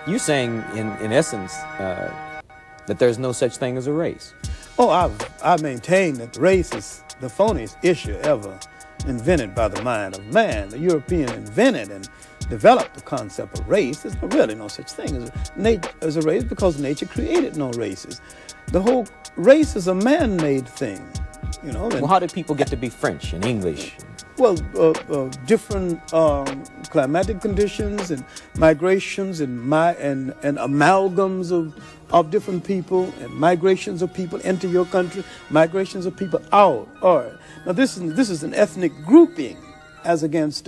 You're saying, in essence, that there's no such thing as a race. Oh, I maintain that race is the phoniest issue ever invented by the mind of man. The European invented and developed the concept of race. There's really no such thing as a race because nature created no races. The whole race is a man-made thing, you know. Well, how did people get to be French and English? Well, different climatic conditions and migrations and amalgams of different people and migrations of people into your country, migrations of people out. All right. Now, this is an ethnic grouping as against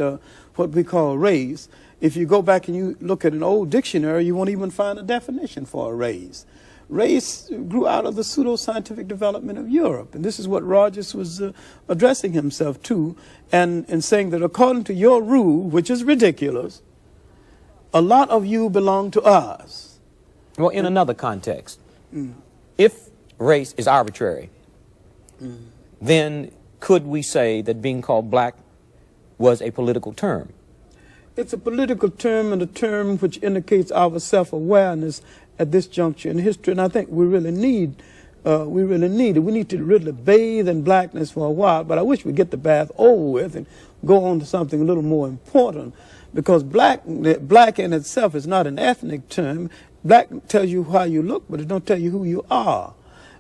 what we call race. If you go back and you look at an old dictionary, you won't even find a definition for a race. Race grew out of the pseudo-scientific development of Europe. And this is what Rogers was addressing himself to and saying that according to your rule, which is ridiculous, a lot of you belong to us. Well, in another context, if race is arbitrary, then could we say that being called black was a political term? It's a political term and a term which indicates our self-awareness at this juncture in history, and I think we really need it. We need to really bathe in blackness for a while, but I wish we'd get the bath over with and go on to something a little more important, because black in itself is not an ethnic term. Black tells you how you look, but it don't tell you who you are.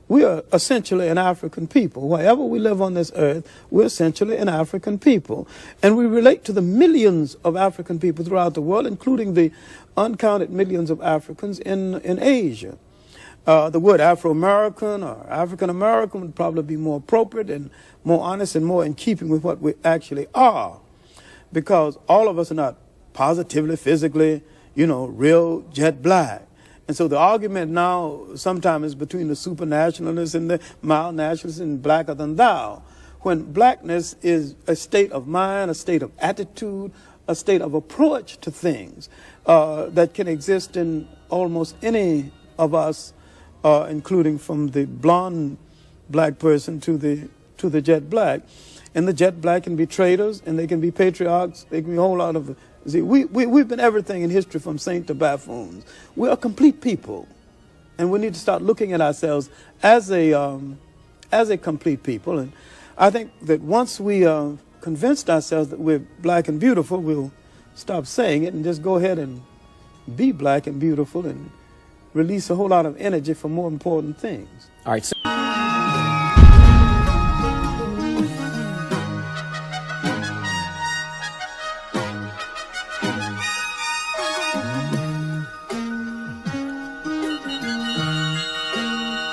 We are essentially an African people. Wherever we live on this earth, we're essentially an African people. And we relate to the millions of African people throughout the world, including the uncounted millions of Africans in Asia. The word Afro-American or African-American would probably be more appropriate and more honest and more in keeping with what we actually are. Because all of us are not positively, physically, real jet black. And so the argument now sometimes is between the supernationalists and the mild nationalists and blacker than thou, when blackness is a state of mind, a state of attitude, a state of approach to things that can exist in almost any of us, including from the blonde black person to the jet black. And the jet black can be traitors, and they can be patriarchs, they can be a whole lot of... See, we've been everything in history from saint to buffoons. We're a complete people, and we need to start looking at ourselves as a complete people. And I think that once we convinced ourselves that we're black and beautiful, we'll stop saying it and just go ahead and be black and beautiful and release a whole lot of energy for more important things. All right.